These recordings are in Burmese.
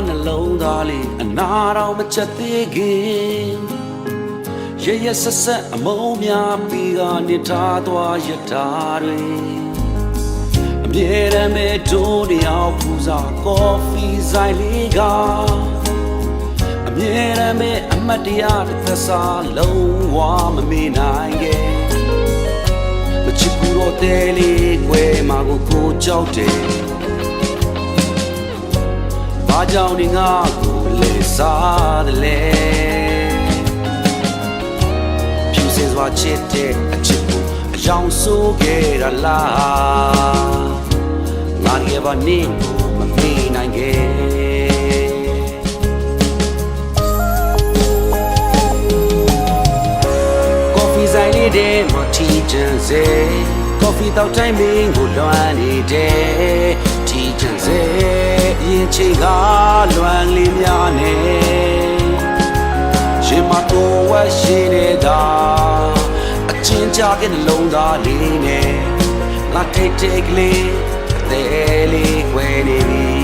နှလုံးသားလေးအနာတော်မချက်သေးခင်ရရဆက်ဆက်အမုန်းများပြီးကနေထားသွားရတာတွေအမြဲတမ်းပဲဒိုးတယောက်ပူစာကော်ဖီဆိုင်လေးကအမြဲတမ်းပဲအမတ်တရားတစ်သက်စာလုံးဝမမေ့နိုင်ခဲ့မချစ်ဘူးတော့တဲလေးကွယ်မှာကိုကြောက်တယ်ဘာကြောင့်ဒီငါကိုလေစားတယ်လဲဖြူစင်စွာချစ်တဲ့အချစ်ကိုအယောင်ဆိုးခဲ့တာလားငါရဲ့ဘာနေကိုမမေ့နိုင်ခဲ့ကော်ဖီဆိုင်လေးတဲ့မထီချန်စေကော်ဖီတောက်တိုင်းမင်းကိုလွမ်းနေတယ်ထီချန်စေရင်ချိတ်ကလွမ်းလေးများနေရှင်မတော်ဝရှိနေတာအချင်းကြတဲ့နှလုံးသားလေးနဲ့လာထိတ်ထိတ်ကလေးအသေးလေးခွဲနေပြီ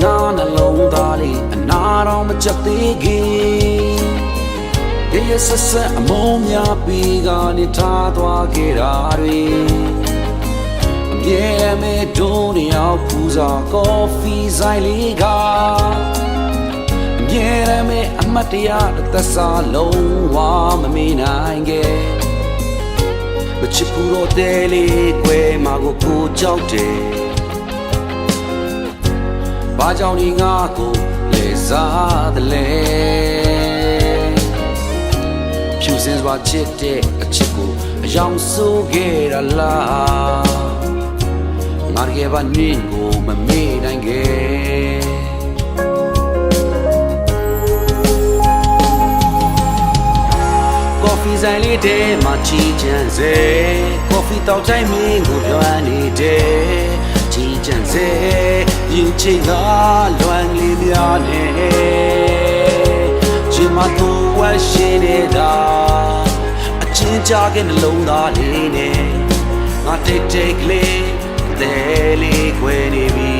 ငါနှလုံးသားလေးအနာတော်မချက်သေးခင်ရရဆက်ဆက်အမုန်းများပြီးကနေထားသွားခဲ့တာတွေအမြဲမဲဒုံးတယောက်ပူစာကော်ဖီဆိုင်လေးကအမြဲတမ်းမဲအမတ်တရားတစ်သက်စာလုံးဝမမေ့နိုင်ခဲ့မချစ်ဘူးတော့တဲလေးကွယ်မှာကိုကြောက်တယ်ဘာကြောင့်ဒီငါကိုလေစားတယ်လဲဖြူစင်စွာချစ်တဲ့အချစ်ကိုအယောင်ဆိုးခဲ့တာလားငါရဲ့ဘာနင်းကိုမမေ့နိုင်ခဲ့ကော်ဖီဆိုင်လေးတဲမှာချီချမ်းစေကော်ဖီတောက်တိုင်းမင်းကိုလွမ်းနေတယ်ချီချမ်းစေရင်ချိတ်ကလွမ်းလေးများနေရှင်မတော်ဝရှိနေတာအချင်းကြတဲ့နှလုံးသားလေးနဲ့ငါတိတ်တိတ်ကလေးတဲလေးခွဲနေပြီ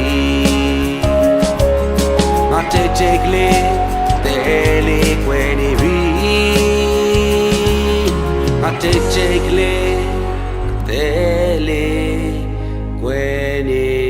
ငါတိတ်တိတ်ကလေးတဲလေးခွဲနေပြီငါတိတ်တိတ်ကလေးတဲလေးခွဲနေ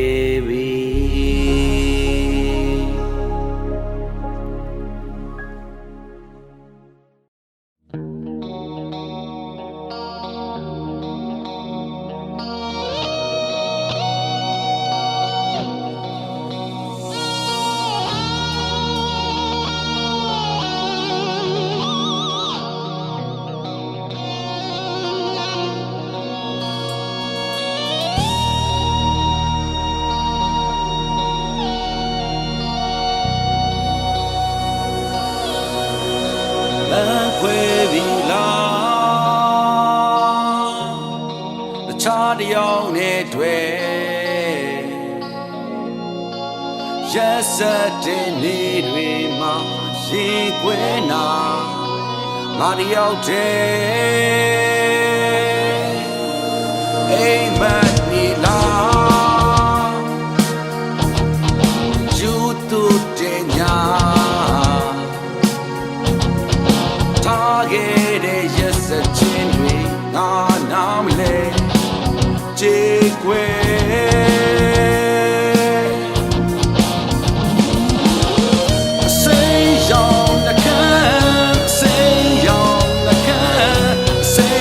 ခွဲပြီလားတခြားတယောက်နဲ့တွေ့ရက်စက်တဲ့နေ့တွေမှာရေခွဲနာငါတယောက်တည်းအိမ်မက်နေလားယူတူတဲ့ညာခဲ့တဲ့ရက်စက်ချင်းတွေငါနားမလဲကြေခွဲအစိမ်းရောင်နှကန်းအစိမ်းရောင်နှကန်းအစိ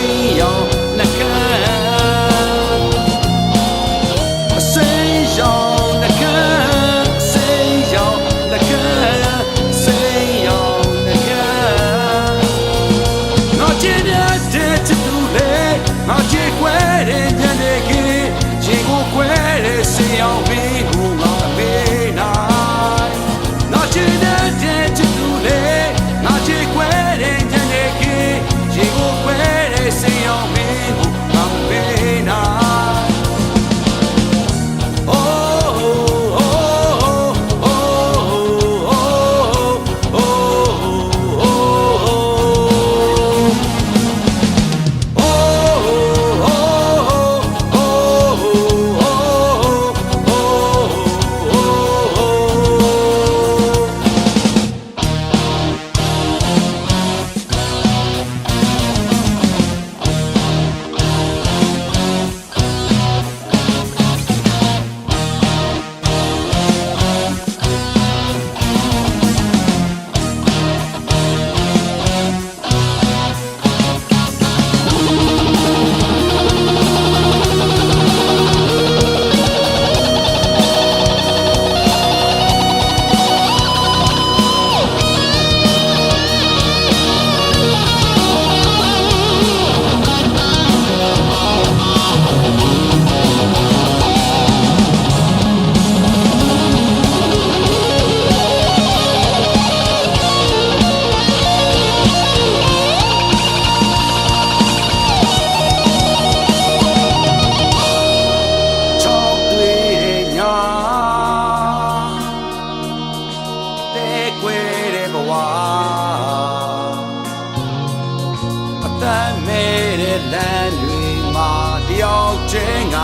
မဲတဲ့လမ်းတွေမှာတယောက်ချင်းက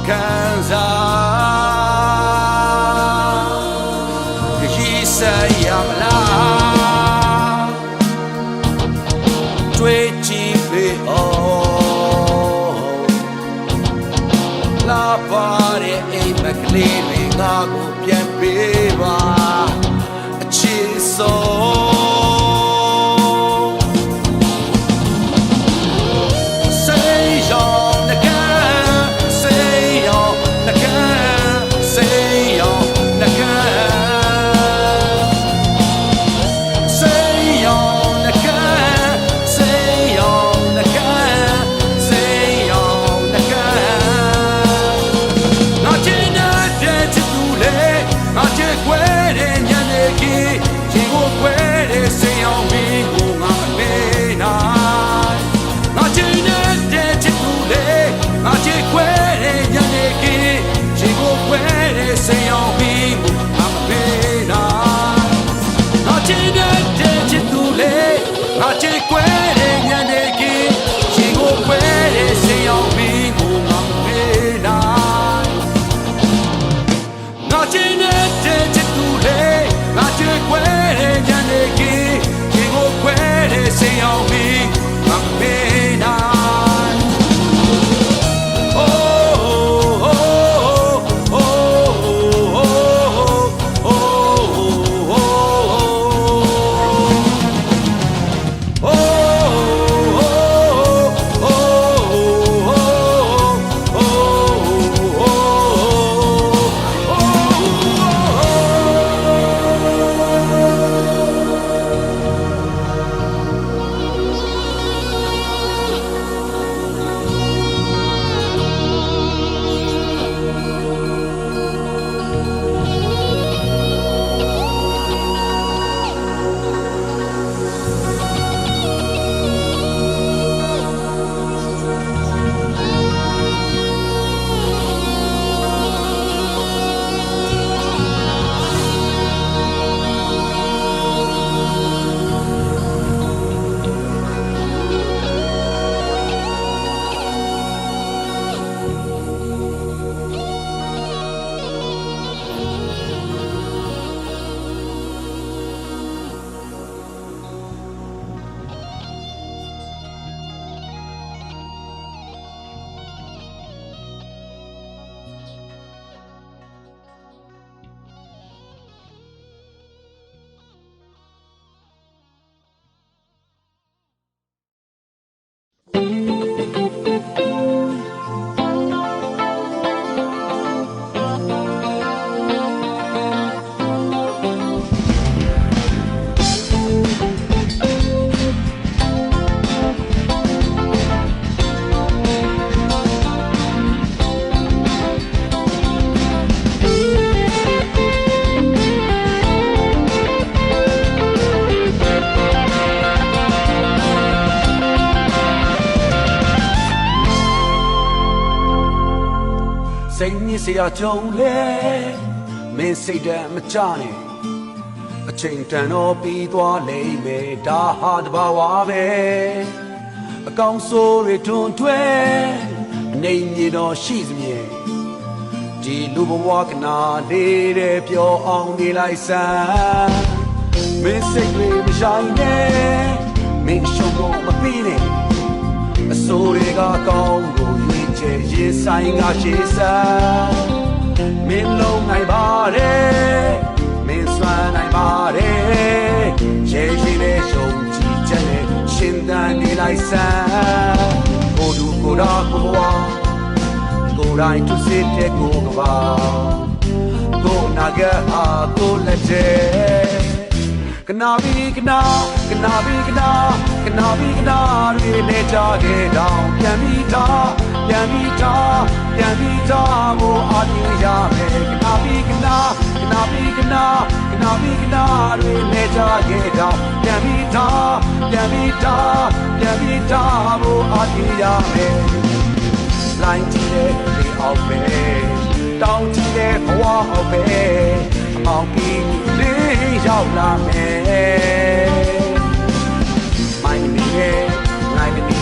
ခံစားရေးဆိုင်ရမလားတွေ့ကြည့်ပေအောင်လာပါတဲ့အိမ်မကလေးတွေငါကိုပြန်ပေးပါအချစ်ဆုံးစိတ်ရောနှကမ်းစိတ်ရောနှကမ်းစိတ်ရောနှကမ်းစိတ်ရောနှကမ်းစိတ်ရောနှကမ်းစိတ်ရောနှကမ်းငါချင်တဲ့ချစ်သူလေငါချစ်ခွဲတဲ့ညနေခင်းရင်ကိုခွဲတဲ့စိတ်ရောမင်းကိုငါမမေ့နိုင်ငါချင်တဲ့ချစ်သူလေငါချစ်ခွဲတဲ့ညနေခင်းရင်ကိုခွဲတဲ့စိတ်ရောမင်းကိုငါမမေ့နိုင်ငါချင်တဲ့ချစ်သူလေငါချစ်ခွဲတဲ့ညနေခင်းရင်ကိုခွဲတဲ့စိတ်ရောမင်းကိုငါမမေ့နိုင်ငါချင်တဲ့ချစ်သူလေငါချစ်ခွဲတဲ့ညနေခင်းရင်ကိုခွဲတဲ့စိတ်ရောမင်းငါမမေ့နိုင်စိတ်ညစ်စရာကြုံလေမင်းစိတ်ဓာတ်မချနဲ့အချိန်တန်တော့ပြီးသွားလိမ့်မယ်ဒါဟာတဘာဝပဲအကောင်ဆိုးတွေထွန်းထွဲအနေမြေတော့ရှိစမြဲဒီလူဘဝကနာလေးတဲ့ပျော်အောင်နေလိုက်စမ်းမင်းစိတ်တွေမဆိုင်နဲ့မင်းရှုံးလို့မပြီးနဲ့အစိုးတွေကကောင်းကိုရွေးချယ်ရေးဆိုင်ငါရှေ့စားမင်းလုံးနိုင်ပါတယ်မင်းစွမ်းနိုင်ပါတယ်ရေရှိတဲ့ရှုံးကြည့်ချက်နဲ့ရှင်သန်နေလိုက်စမ်းကိုလူကိုယ်တော်ကိုဘဝကိုယ်တိုင်းသူစစ်တဲ့ကိုကဘာကိုနာကအားကိုလက်တဲ့ကနာဘီကနာကနာဘီကနာကနာဘီကနာတွေနဲ့ကြခဲ့တော့ပြန်ပြီးသားပြန်ပြီးသားပြန်ပြီးသားကိုအားတင်ရမယ်ကနာဘီကနာကနာဘီကနာကနာဘီကနာတွေနဲ့ကြခဲ့တော့ပြန်ပြီးသားပြန်ပြီးသားပြန်ပြီးသားကိုအားတင်ရမယ်လိုင်းကြည့်တဲ့လေအောက်ပဲတောင်းကြည့်တဲ့ဘဝအောက်ပဲအမောင်ကြီးလေးရောက်လာမယ်မိုင်းမီရဲ့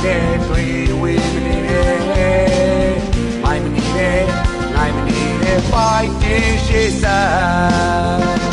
နေတဲ့တွေ့ဝေမနေတဲ့မိုင်းမနေတဲ့နိုင်မနေတဲ့ fighting ရှေ့ဆက်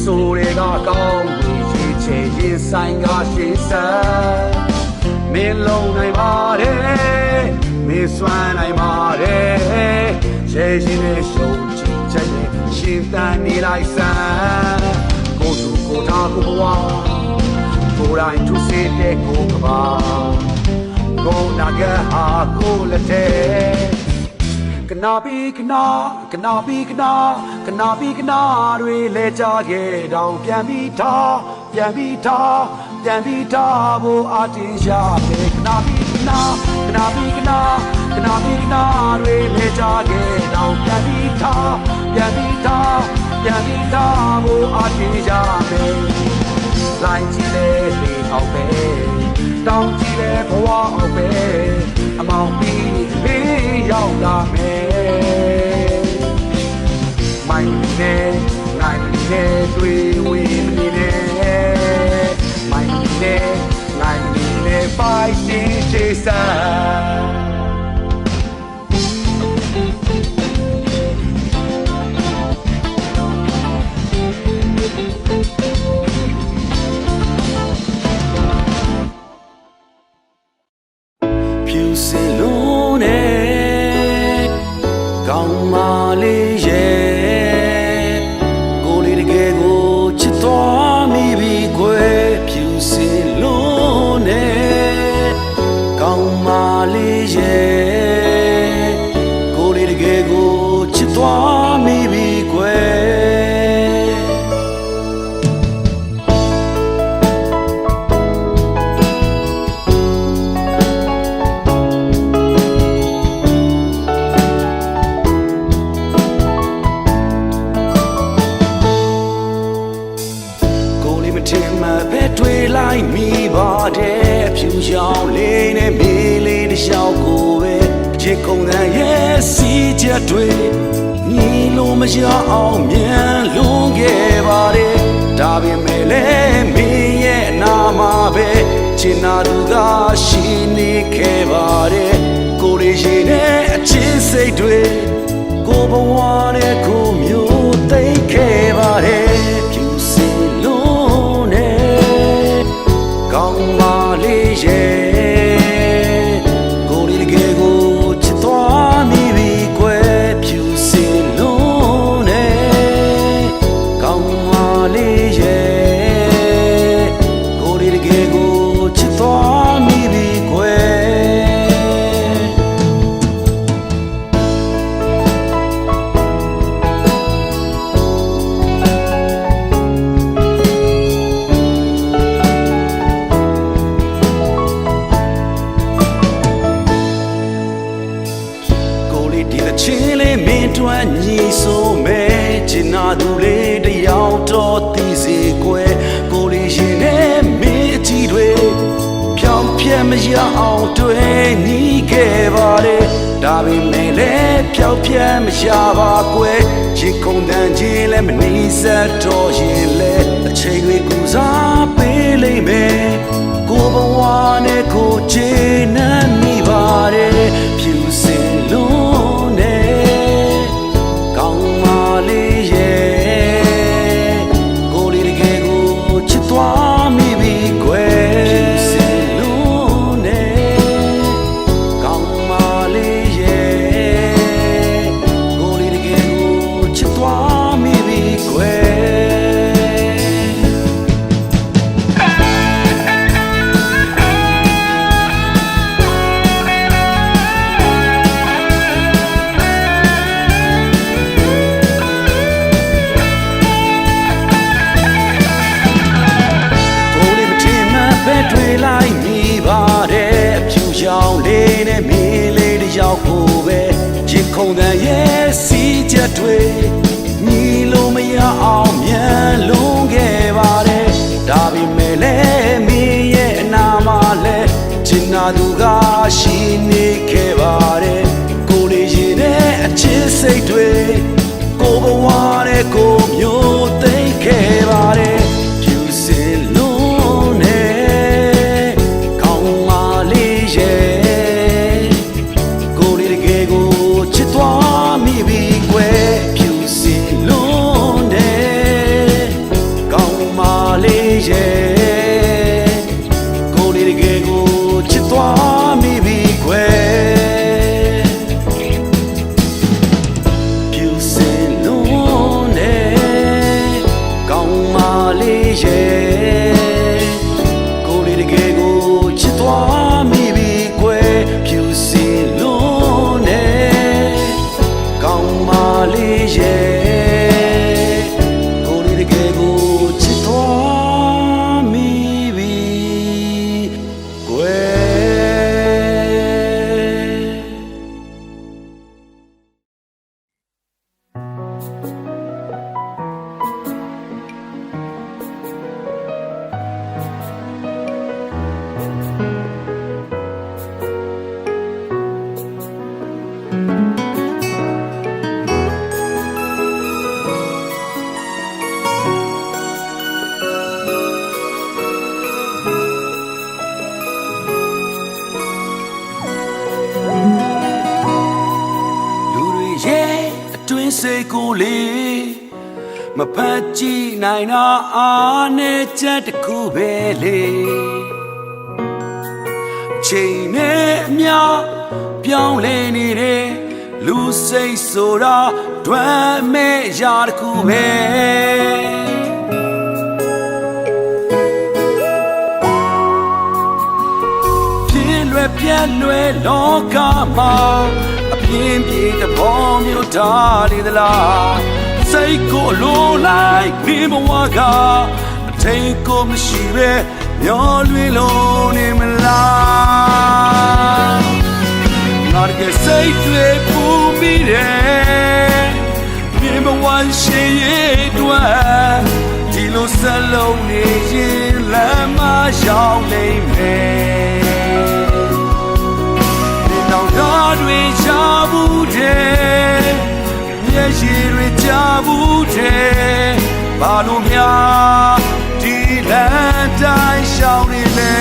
ဆိုရကကောင်းကြီးချေရင်ဆိုင်ကရှေ့ဆက်မင်းလုံးနိုင်ပါတယ်မင်းစွမ်းနိုင်ပါတယ်ရှေ့ရှင်နဲ့ရှုံးချချက်နဲ့ရှင်တန်နေလိုက်စမ်းကိုသူကိုထားကိုဘဝကိုယ်တိုင်သူစေတဲ့ကိုကပါကိုနာကဟာကိုလက်တဲ့ကနာဘီကနာတွေလဲကြခဲ့တောင်ပြန်ပြီးထားဖို့အတင်းရမယ်ကနာဘီကနာတွေလဲကြခဲ့တောင်ပြန်ပြီးထားဖို့အတင်းရမယ်လိုက်ကြည့်လေလေအောင်ပဲတောင်းကြည့်လေဘဝအောင်ပဲအမောင်ပြီးဘေးရောက်လာမယ်မိုင်းနေနိုင်နေတွေ့ဝေးနေမိုင်းနေနိုင်နေ fighting ရှေ့ဆက်တွေ့လိုက်မိပါတယ်ဖြူရောင်လေးနဲ့မေးလေးတစ်ယောက်ကိုပဲချစ်ကုန်တဲ့ရဲ့စီချက်တွေညီလို့မရအောင်မြန်လွန်ခဲ့ပါတယ်ဒါပေမဲ့လည်းမင်းရဲ့နာမှာပဲချင်နာသူကရှိနေခဲ့ပါတယ်ကိုယ်လေးရှိတဲ့အချင်းစိတ်တွေကိုဘဝနဲ့ကိုမျိုးသိခဲ့ပါတယ်ဖြူစင်လုံးနဲ့ကောင်းပါလေရဲ့ကိုယ်လေးတကယ်ကိုချစ်သွားမိပြီကွယ်ဖြူစင်လုံးနဲ့ကောင်းပါလေရဲ့ကိုယ်လေးတကယ်ကိုချစ်သွားမိပြီကွယ်ချင်းလေးမင်းတွန်းညီဆိုမဲ့ချင်နာသူလေးတယောက်တော့သိစေကွယ်ကိုလေးရှင်နဲ့မင်းအကြည့်တွေဖြောင်းပြက်မရအောင်တွေ့ညီခဲ့ပါတယ်ဒါပေမဲ့လည်းဖြောင်းပြက်မရပါကွယ်ချစ်ကုန်တန်ချင်းလည်းမနှီးဆက်တော့ရင်လည်းအချိန်တွေကူစားပေးလိမ့်မယ်ကိုဘဝနဲ့ကိုချင်နှံ့မိပါတယ်ဖြူစင်လုံး ချက်တွေညီလို့မရအောင်မြန်လုံးခဲ့ပါတယ်ဒါပေမဲ့လည်းမင်းရဲ့အနာမှာလည်းချင်နာသူကရှိနေခဲ့ပါတယ်ကိုလေးရင်နဲ့အချစ်စိတ်တွေကိုဘဝနဲ့ကိုမျိုးသိမ်းခဲ့ပါတယ်ဖြူစင်လုံးနဲ့ကောင်းမလေးရဲ့ကိုလေးတကယ်ကိုချစ်သွားမိပြီကွယ်ဖြူစင်လုံးနဲ့ကောင်းမလေးရဲ့ကိုလေးတကယ်ကိုချစ်သွားမိပြီကွယ်စိတ်ကိုလေးမဖတ်ကြည့်နိုင်တာအားနဲ့ချက်တစ်ခုပဲလေချိန်နဲ့အများပြောင်းလဲနေတဲ့လူစိတ်ဆိုတာတွမ်းမဲ့ရာတစ်ခုပဲပြက်လွယ်လောကမှာအပြင်းပြေးသဘောမျိုးထားနေသလားစိတ်ကိုလိုလိုက်ဒီဘဝကအထိန်ကိုမရှိပဲမျောလွင်လို့နေမလားငါကစိတ်တွေပူမိတယ်ဒီဘဝရှိရဲ့တွေ့ဒီလိုစလုံးနေရင်လမ်းမရောက်နိုင်မယ်တွေချဘူးတဲ့မျက်ရည်တွေချဘူးတဲ့ဘာလို့များဒီလမ်းတိုင်းရှောင်နေလဲ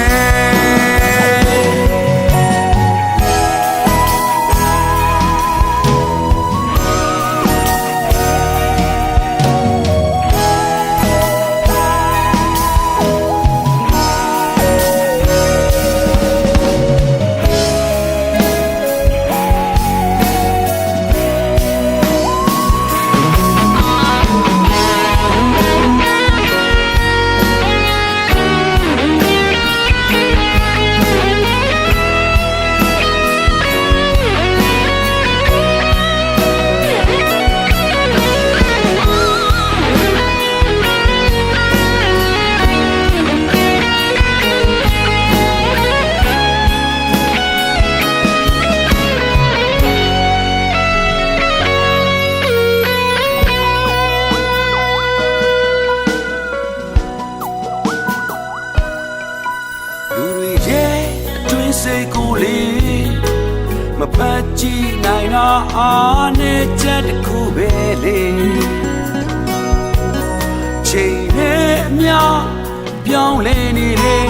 စိတ်ကိုလေးမဖတ်ကြည့်နိုင်တာအားနဲ့ချက်တစ်ခုပဲလေချိန်နဲ့အများပြောင်းလဲနေတဲ့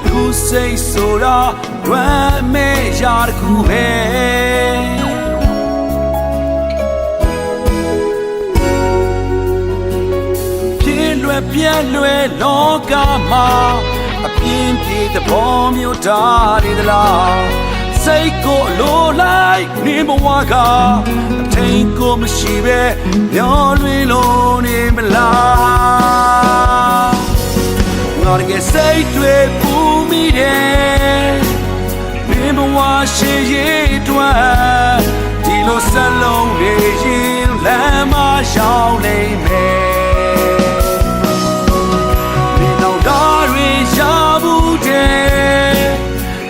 လူစိတ်ဆိုတာတွမ်းမဲ့ရာတစ်ခုပဲပြည့်လွယ်လောကမှာအပြင်းပြေးသဘောမျိုးထားနေသလားစိတ်ကိုလိုလိုက်နေဘဝကအထိန်ကိုမရှိပဲမျောလွင်လို့နေမလားငါတကယ်စိတ်တွေပူမိတယ်နေဘဝရှိရဲ့တွေ့ဒီလိုစလုံးနေရင်လမ်းမရောက်နိုင်မယ်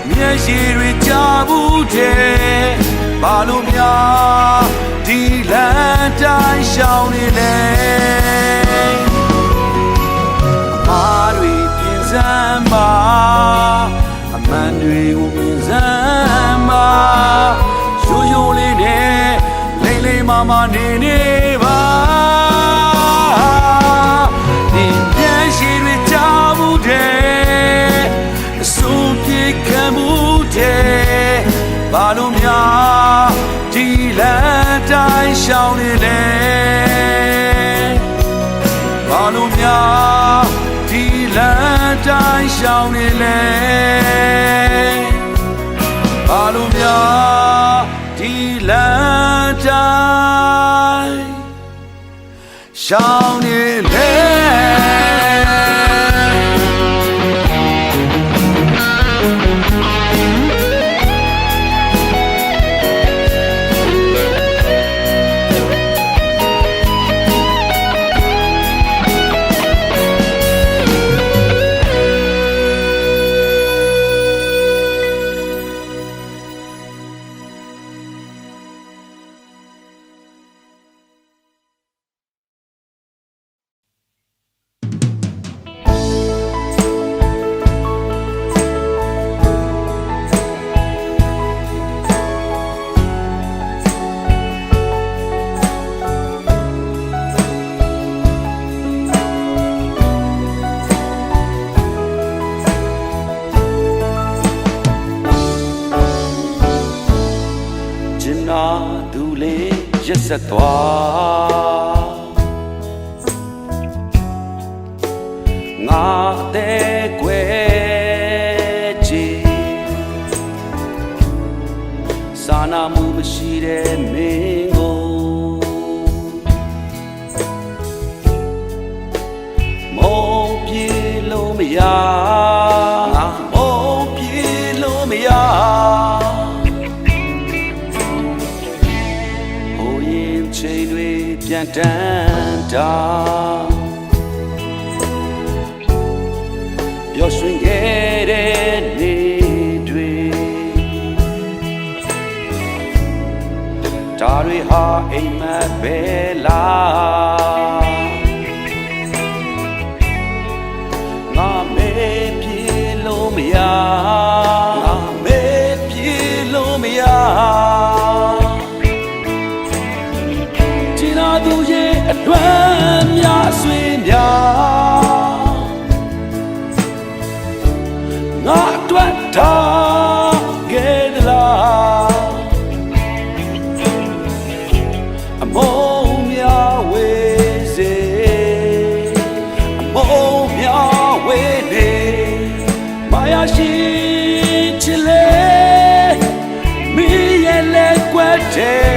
မျက်ရည်တွေချဘူးတဲ့ဘာလို့များဒီလမ်းတိုင်း ောင်းနေလဲအမားတွေပြင်စမ်းပါအမှန်တွေကိုမြင်စမ်းပါရိုးရိုးလေးနဲ့လိမ့်လိမ့်မာမာနေနေပါဒီပြန်ရှိတွေကြောက်မှုတဲ့အဆုံးပြေခံမှုတဲ့ဘာလို့များဒီလမ်းတိုင်းရှောင်းနေလဲဘာလို့များဒီလမ်းတိုင်းရှောင်းနေလဲဘာလို့များဒီလမ်းတိုင်းရှောင်းနေလဲသူလေးရက်ဆက်သွားငါတဲ့ကွယ်ချီစာနာမှုမရှိတဲ့မင်းကိုမုန်းပြေလို့မရမုန်းပြေလို့မရချိန်တွေပြန်တန်းတာပျော်ရွှင်ခဲ့တဲ့နေ့တွေဒါတွေဟာအိမ်မက်ပဲလားငါမေးပြေလို့မရငါမေးပြေလို့မရသူရဲ့အတွမ်းများဆွေးများငါအတွက်ထားခဲ့သလားအမုန်းများဝေးစေအမုန်းများဝေးနေမာယာရှိချစ်လေမိရဲ့လက်ကွက်တဲ့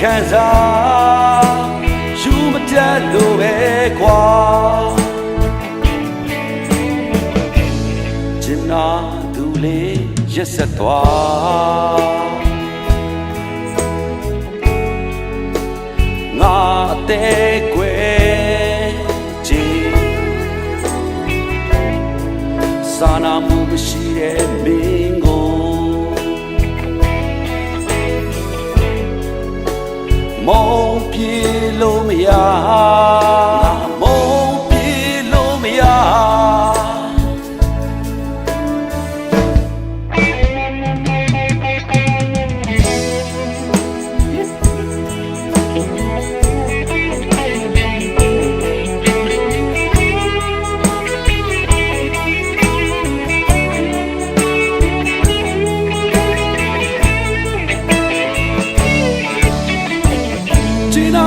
ခံစားယူမတတ်လို့ပဲကွာကျင်နာသူလေးရက်ဆက်သွားငါတဲ့ကွယ်ချီစာနာမှုမရှိတဲ့မင်းကိုမုန်းပြေလို့မရမုန်းပြေလို့မရ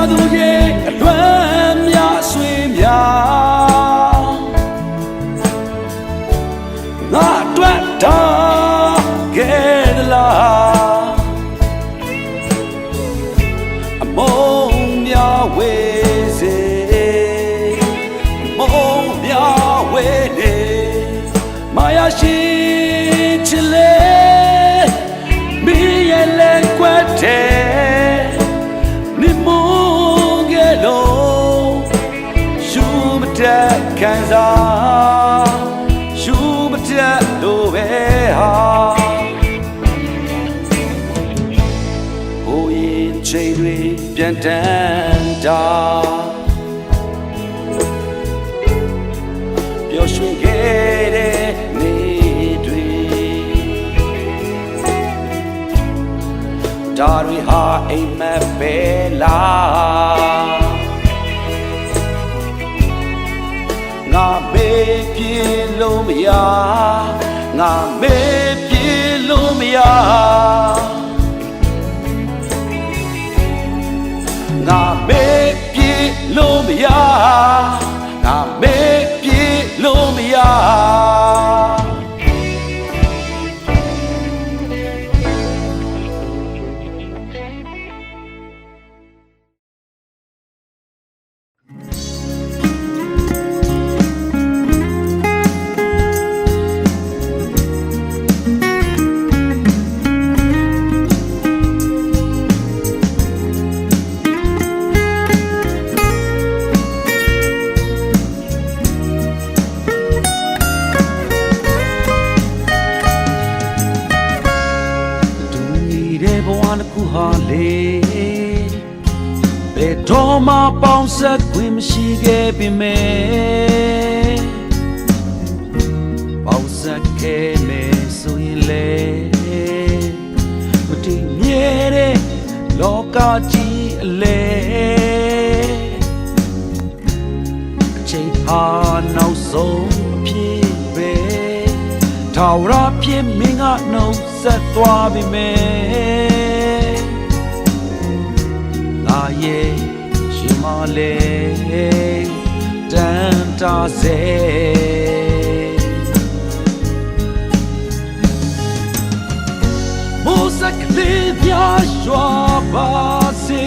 သူရဲ့အတွမ်းများဆွေးများငါအတွက်ထားခဲ့သလားအမုန်းများဝေးစေအမုန်းများဝေးနေမာယာရှိချစ်လေမိရဲ့လက်ကွက်တဲ့ခံစားယူမတတ်လို့ပဲဟာ ချိန်တွေပြန်တန်းတာပျော်ရွှင်ခဲ့တဲ့နေ့တွေဒါတွေဟာအိမ်မက်ပဲလားငါမေးပြေလို့မရငါမေးပြေလို့မရငါမေးပြေလို့မရငါမေးပြေလို့မရဟာလေဘယ်တော့မှပေါင်းဆက်ခွင့်မရှိခဲ့ပေမဲ့ပေါင်းဆက်ခဲ့မယ်ဆိုရင်လေမတည်မြဲတဲ့လောကကြီးအလဲအချိန်ဟာနောက်ဆုံးအဖြစ်ပဲထာဝရဖြစ်မင်းကနှုတ်ဆက်သွားပြီမဲ့ရဲ့ရှင်မလေးတန်တာစေမိုးစကလေးပြရွာပါစေ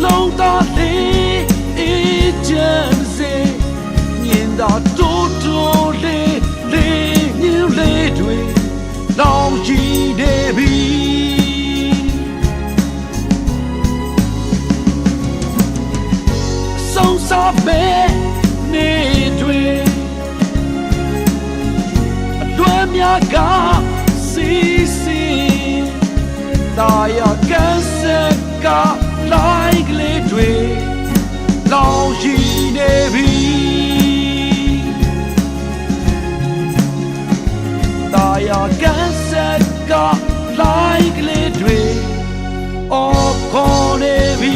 လုံးသားလေးအေးချမ်းစေမြင်သာတိုးတိုးလေးလေးညူလေးတွေလောင်ကြည့်နေပြီစာပဲနေတွေအလွမ်းများကစီစီတာယာကန်ဆက်ကလိုက်ကလေးတွေလောင်ရှိနေပြီတာယာကန်ဆက်ကလိုက်ကလေးတွေအော်ခေါ်နေပြီ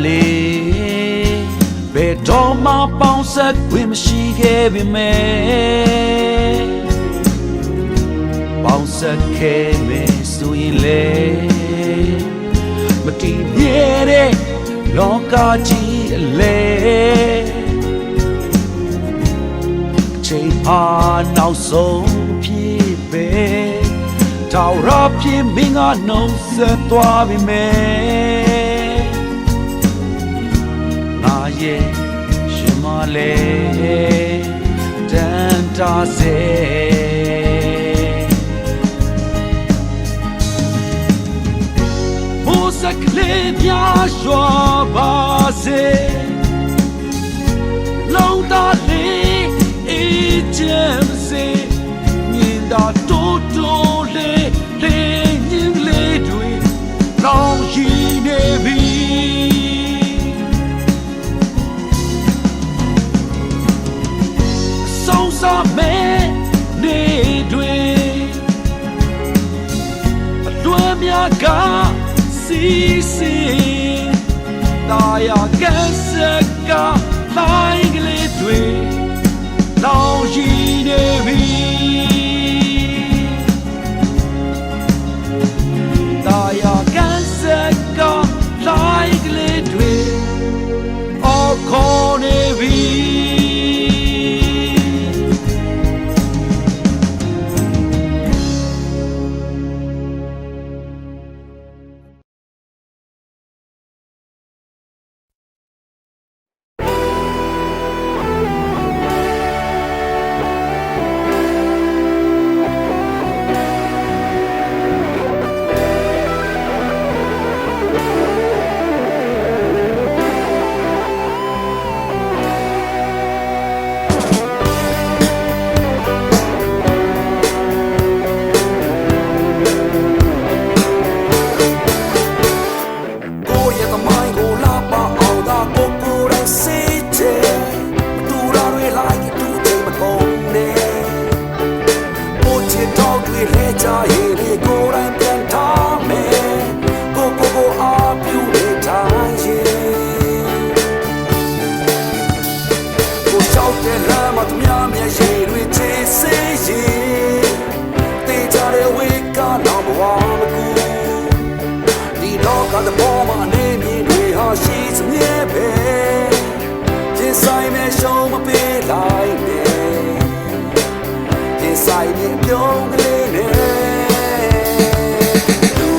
လေဘယ်တော့မှပေါင်းဆက်ခွင့်မရှိခဲ့ပေမဲ့ပေါင်းဆက်ခဲ့မယ်ဆိုရင်လေမတည်မြဲတဲ့လောကကြီးအလဲအချိန်ဟာနောက်ဆုံးဖြစ်ပဲထာဝရဖြစ်မင်းကနှုတ်ဆက်သွားပြီမဲ့ရဲ့ရှင်မလေးတန်တာစေမိုးစကလေးပြရွာပါစေလုံးသားလေးအေးချမ်းစေမြင်သာတိုးတိုးလေးလေးညင်လေးတွေလောင်ရှိနေပြီစာမဲနေတွေအလွမ်းများကစီစီတာယာကန်ဆက်ကလိုက်ကလေးတွေလောင်ရှိနေပြီတာယာကန်ဆက်ကလိုက်ကလေးတွေအော်ခေါ်နေပြီ မကူဒီလောကသဘောမှာအနေမြင်တွေဟာရှိစမြဲပဲရင်ဆိုင်မဲ့ရှုံးမပေးလိုက်နဲ့ရင်ဆိုင်မဲ့ပြုံးကလေးနဲ့လူ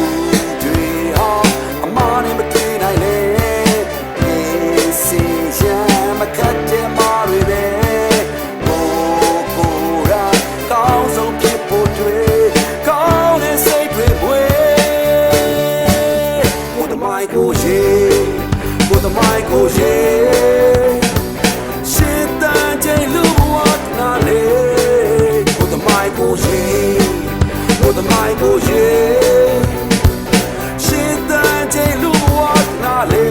တွေဟာအမားနဲ့မတွေ့နိုင်လေရင်စီချမ်းမခတ်တဲ့မာတွေပဲကိုရေရှင်တန်ချိန်လူဘဝနာလေကိုတမိုင်းကိုရေကိုတမိုင်းကိုရေရှင်တန်ချိန်လူဘဝနာလေ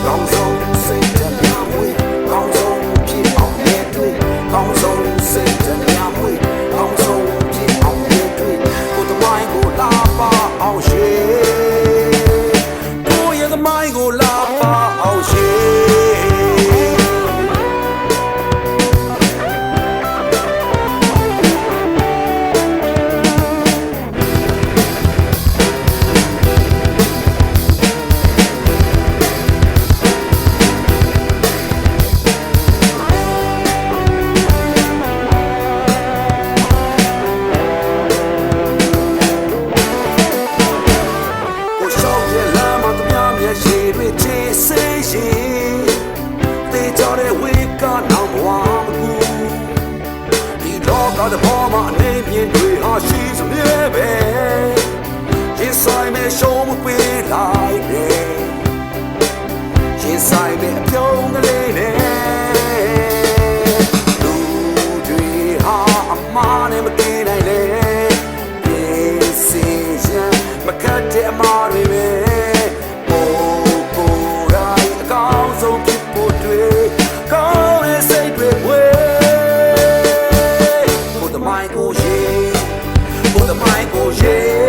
ကောင်းဆုံးစိတ်ဓာတ်များမွေးကောင်းဆုံးဖြစ်အောင်နဲ့တွေ့ကောင်းဆုံးစိတ်ဓာတ်များမွေးကောင်းဆုံးဖြစ်အောင်နဲ့တွေ့ကိုတမိုင်းကိုလာပါအောင်ရေမိုင်းကိုလာပါအောင်ရှေရေတွေချေစေးရှိတေးကြတဲ့ဝေကနောင်ဘဝမကူဒီလောကသဘောမှာအနေမြင်တွေဟာရှိစမြဲပဲရင်ဆိုင်မဲ့ရှုံးမပေးလိုက်နဲ့ရင်ဆိုင်မဲ့အပြုံးကလေးနဲ့လူတွေဟာအမားနဲ့မတည်နိုင်လေရင်စင်ရမကတ်တဲ့အမားတွေပဲMichael, yeah.